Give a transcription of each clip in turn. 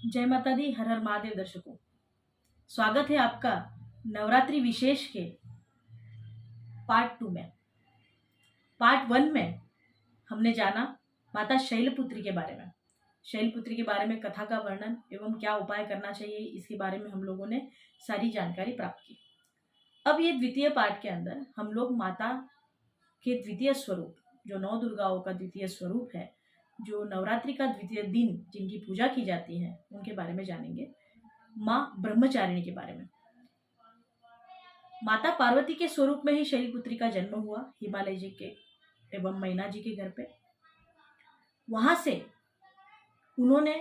जय माता दी। हर हर महादेव। दर्शकों, स्वागत है आपका नवरात्रि विशेष के पार्ट 2 में। पार्ट 1 में हमने जाना माता शैलपुत्री के बारे में। शैलपुत्री के बारे में कथा का वर्णन एवं क्या उपाय करना चाहिए, इसके बारे में हम लोगों ने सारी जानकारी प्राप्त की। अब ये द्वितीय पार्ट के अंदर हम लोग माता के द्वितीय स्वरूप, जो 9 दुर्गाओं का द्वितीय स्वरूप है, जो नवरात्रि का द्वितीय दिन जिनकी पूजा की जाती है, उनके बारे में जानेंगे। माँ ब्रह्मचारिणी के बारे में। माता पार्वती के स्वरूप में ही शैलपुत्री का जन्म हुआ, हिमालय जी के एवं मैना जी के घर पे। वहां से उन्होंने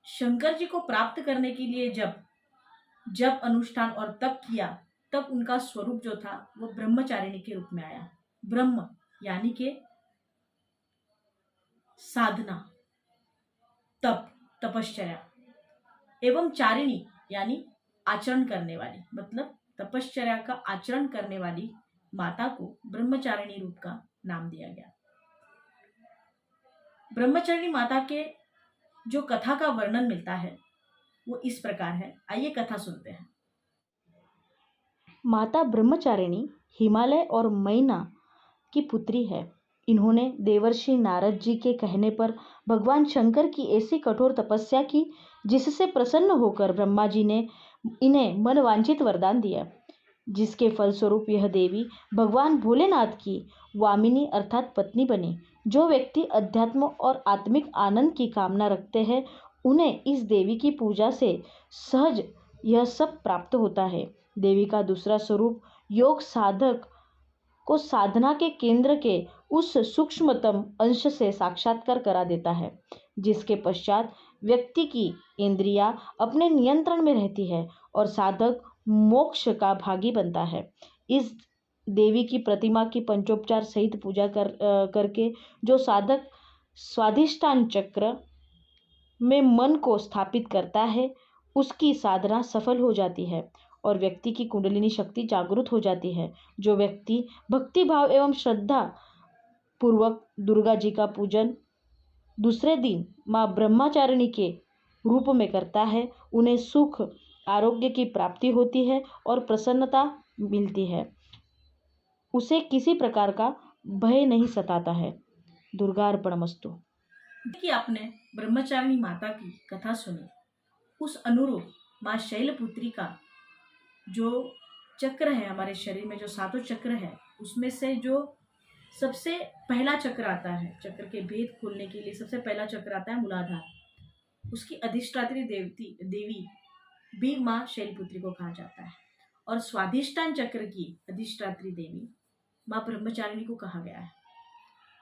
शंकर जी को प्राप्त करने के लिए जब अनुष्ठान और तप किया, तब उनका स्वरूप जो था वो ब्रह्मचारिणी के रूप में आया। ब्रह्म यानी के साधना, तप, तपश्चर्या, एवं चारिणी यानी आचरण करने वाली, मतलब तपश्चर्या का आचरण करने वाली माता को ब्रह्मचारिणी रूप का नाम दिया गया। ब्रह्मचारिणी माता के जो कथा का वर्णन मिलता है वो इस प्रकार है। आइए कथा सुनते हैं। माता ब्रह्मचारिणी हिमालय और मैना की पुत्री है। इन्होंने देवर्षि नारद जी के कहने पर भगवान शंकर की ऐसी कठोर तपस्या की जिससे प्रसन्न होकर ब्रह्मा जी ने इन्हें मनवांछित वरदान दिया, जिसके फलस्वरूप यह देवी भगवान भोलेनाथ की वामिनी अर्थात पत्नी बनी। जो व्यक्ति अध्यात्म और आत्मिक आनंद की कामना रखते हैं, उन्हें इस देवी की पूजा से सहज यह सब प्राप्त होता है। देवी का दूसरा स्वरूप योग साधक को साधना के केंद्र के उस सूक्ष्मतम अंश से साक्षात्कार करा देता है, जिसके पश्चात व्यक्ति की इंद्रियां अपने नियंत्रण में रहती है और साधक मोक्ष का भागी बनता है। इस देवी की प्रतिमा की पंचोपचार सहित पूजा करके जो साधक स्वाधिष्ठान चक्र में मन को स्थापित करता है, उसकी साधना सफल हो जाती है और व्यक्ति की कुंडलिनी शक्ति जागृत हो जाती है। जो व्यक्ति भक्ति भाव एवं श्रद्धा पूर्वक दुर्गा जी का पूजन दूसरे दिन माँ ब्रह्मचारिणी के रूप में करता है, उन्हें सुख आरोग्य की प्राप्ति होती है और प्रसन्नता मिलती है। उसे किसी प्रकार का भय नहीं सताता है। दुर्गार्पणमस्तु। कि आपने ब्रह्मचारिणी माता की कथा सुनी, उस अनुरूप माँ शैलपुत्री का जो चक्र है हमारे शरीर में, जो 7 चक्र है, उसमें से जो सबसे पहला चक्र आता है, चक्र के भेद खोलने के लिए सबसे पहला चक्र आता है मूलाधार। उसकी अधिष्ठात्री देवी भी माँ शैलपुत्री को कहा जाता है। और स्वाधिष्ठान चक्र की अधिष्ठात्री देवी माँ ब्रह्मचारिणी को कहा गया है।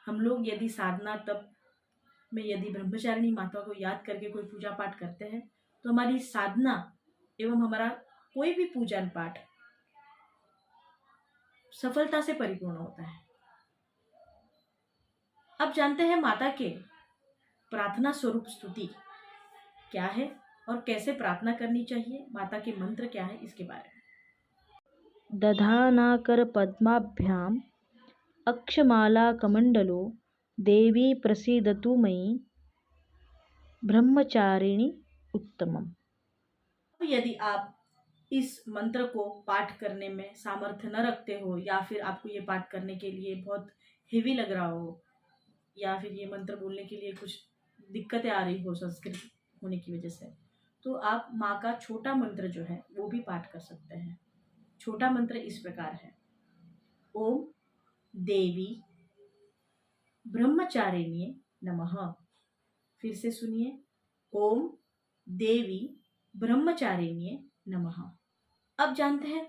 हम लोग यदि साधना तप में यदि ब्रह्मचारिणी माता को याद करके कोई पूजा पाठ करते हैं, तो हमारी साधना एवं हमारा कोई भी पूजन पाठ सफलता से परिपूर्ण होता है। अब जानते हैं माता के प्रार्थना स्वरूप स्तुति क्या है और कैसे प्रार्थना करनी चाहिए, माता के मंत्र क्या है, इसके बारे में। दधानाकर पद्माभ्याम अक्षमाला कमंडलो देवी प्रसीदतु मयि ब्रह्मचारिणी उत्तमम। यदि आप इस मंत्र को पाठ करने में सामर्थ्य न रखते हो, या फिर आपको ये पाठ करने के लिए बहुत हेवी लग रहा हो, या फिर ये मंत्र बोलने के लिए कुछ दिक्कतें आ रही हो संस्कृत होने की वजह से, तो आप माँ का छोटा मंत्र जो है वो भी पाठ कर सकते हैं। छोटा मंत्र इस प्रकार है। ओम देवी ब्रह्मचारिण्ये नमः। फिर से सुनिए। ओम देवी ब्रह्मचारिण्ये नमः। अब जानते हैं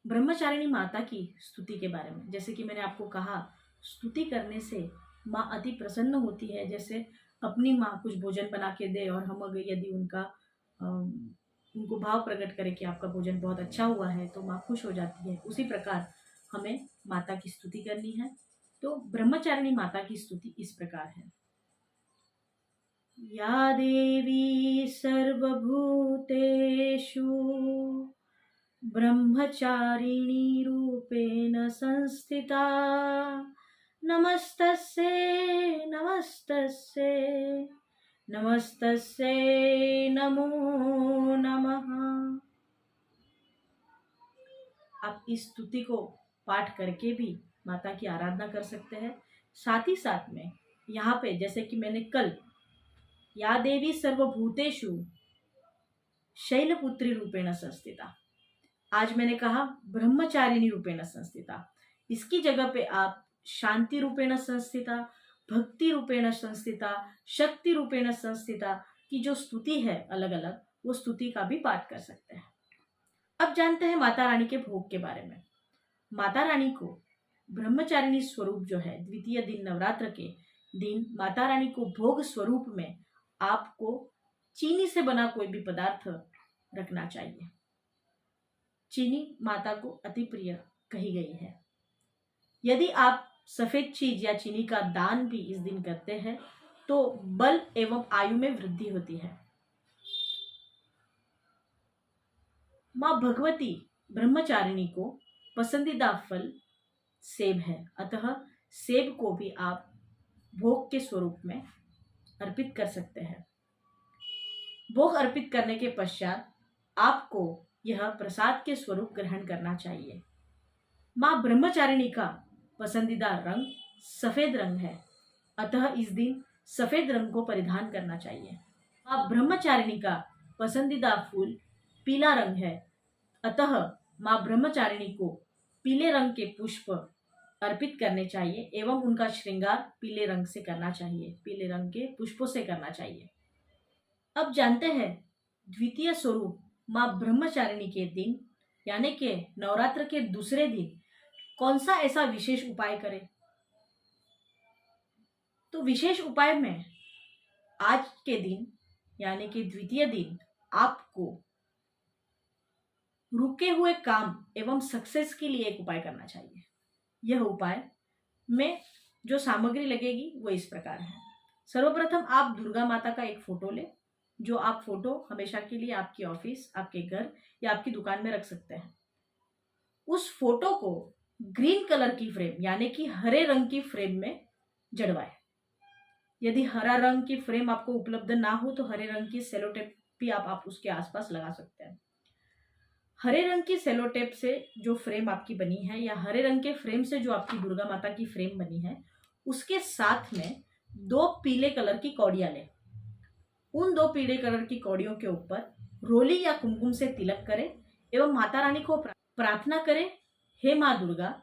ब्रह्मचारिणी माता की स्तुति के बारे में। जैसे कि मैंने आपको कहा, स्तुति करने से माँ अति प्रसन्न होती है। जैसे अपनी माँ कुछ भोजन बना के दे और हम अगर यदि उनको भाव प्रकट करें कि आपका भोजन बहुत अच्छा हुआ है, तो माँ खुश हो जाती है। उसी प्रकार हमें माता की स्तुति करनी है। तो ब्रह्मचारिणी माता की स्तुति इस प्रकार है। या देवी सर्वभूतेषु ब्रह्मचारिणी रूपेण संस्थिता, नमस्तस्यै नमस्तस्यै नमस्तस्यै नमो नमः। आप इस स्तुति को पाठ करके भी माता की आराधना कर सकते हैं। साथ ही साथ में यहाँ पे जैसे कि मैंने कल या देवी सर्वभूतेषु शैलपुत्री रूपेण संस्थिता, आज मैंने कहा ब्रह्मचारिणी रूपेण संस्थिता। इसकी जगह पे आप शांति रूपेण संस्थिता, भक्ति रूपेण संस्थिता, शक्ति रूपेण संस्थिता की जो स्तुति है अलग अलग, वो स्तुति का भी पाठ कर सकते हैं। अब जानते हैं माता रानी के भोग के बारे में। माता रानी को ब्रह्मचारिणी स्वरूप जो है, द्वितीय दिन नवरात्र के दिन माता रानी को भोग स्वरूप में आपको चीनी से बना कोई भी पदार्थ रखना चाहिए। चीनी माता को अति प्रिय कही गई है। यदि आप सफेद चीज या चीनी का दान भी इस दिन करते हैं तो बल एवं आयु में वृद्धि होती है। माँ भगवती ब्रह्मचारिणी को पसंदीदा फल सेब है, अतः सेब को भी आप भोग के स्वरूप में अर्पित कर सकते हैं। भोग अर्पित करने के पश्चात आपको यह प्रसाद के स्वरूप ग्रहण करना चाहिए। माँ ब्रह्मचारिणी का पसंदीदा रंग सफेद रंग है, अतः इस दिन सफेद रंग को परिधान करना चाहिए। माँ ब्रह्मचारिणी का पसंदीदा फूल पीला रंग है, अतः माँ ब्रह्मचारिणी को पीले रंग के पुष्प अर्पित करने चाहिए एवं उनका श्रृंगार पीले रंग से करना चाहिए, पीले रंग के पुष्पों से करना चाहिए। अब जानते हैं द्वितीय स्वरूप माँ ब्रह्मचारिणी के दिन यानी कि नवरात्र के दूसरे दिन कौन सा ऐसा विशेष उपाय करें। तो विशेष उपाय में आज के दिन यानी कि द्वितीय दिन आपको रुके हुए काम एवं सक्सेस के लिए एक उपाय करना चाहिए। यह उपाय में जो सामग्री लगेगी वो इस प्रकार है। सर्वप्रथम आप दुर्गा माता का एक फोटो लें, जो आप फोटो हमेशा के लिए आपकी ऑफिस, आपके घर या आपकी दुकान में रख सकते हैं। उस फोटो को ग्रीन कलर की फ्रेम यानी कि हरे रंग की फ्रेम में जड़वाएं। यदि हरा रंग की फ्रेम आपको उपलब्ध ना हो तो हरे रंग की सेलो टेप भी आप उसके आसपास लगा सकते हैं। हरे रंग की सेलो टेप से जो फ्रेम आपकी बनी है या हरे रंग के फ्रेम से जो आपकी दुर्गा माता की फ्रेम बनी है, उसके साथ में 2 पीले कलर की कौड़ियां लें। उन 2 पीले कलर की कौड़ियों के ऊपर रोली या कुमकुम से तिलक करें एवं माता रानी को प्रार्थना करें, हे माँ दुर्गा,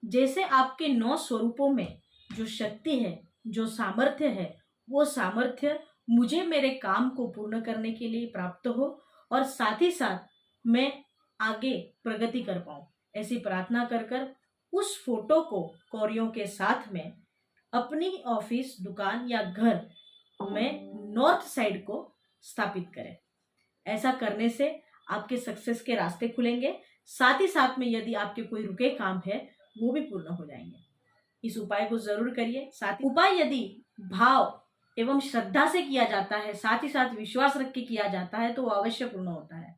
जैसे आपके 9 स्वरूपों में जो शक्ति है, जो सामर्थ्य है, वो सामर्थ्य मुझे मेरे काम को पूर्ण करने के लिए प्राप्त हो और साथ ही साथ मैं आगे प्रगति कर पाऊं। ऐसी प्रार्थना कर कर उस फोटो को कौड़ियों के साथ में अपनी ऑफिस, दुकान या घर में नॉर्थ साइड को स्थापित करें। ऐसा करने से आपके सक्सेस के रास्ते खुलेंगे। साथ ही साथ में यदि आपके कोई रुके काम है वो भी पूर्ण हो जाएंगे। इस उपाय को जरूर करिए। साथ ही उपाय यदि भाव एवं श्रद्धा से किया जाता है, साथ ही साथ विश्वास रख के किया जाता है तो वो अवश्य पूर्ण होता है।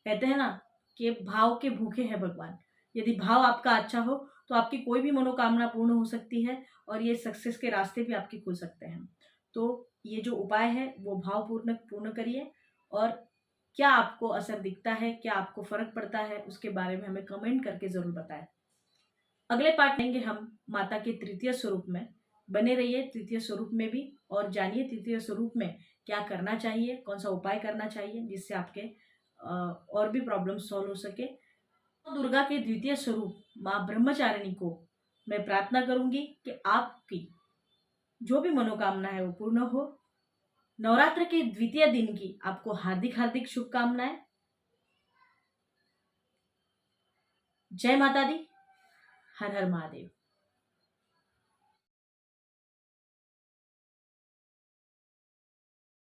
कहते हैं ना कि भाव के भूखे हैं भगवान। यदि भाव आपका अच्छा हो तो आपकी कोई भी मनोकामना पूर्ण हो सकती है और ये सक्सेस के रास्ते भी आपके खुल सकते हैं। तो ये जो उपाय है वो भाव पूर्ण करिए और क्या आपको असर दिखता है, क्या आपको फर्क पड़ता है, उसके बारे में हमें कमेंट करके जरूर बताएं। अगले पार्ट लेंगे हम माता के तृतीय स्वरूप में। बने रहिए तृतीय स्वरूप में भी और जानिए तृतीय स्वरूप में क्या करना चाहिए, कौन सा उपाय करना चाहिए जिससे आपके और भी प्रॉब्लम सॉल्व हो सके। दुर्गा के द्वितीय स्वरूप माँ ब्रह्मचारिणी को मैं प्रार्थना करूंगी कि आपकी जो भी मनोकामना है वो पूर्ण हो। नवरात्र के द्वितीय दिन की आपको हार्दिक हार्दिक शुभकामनाएं। जय माता दी। हर हर महादेव।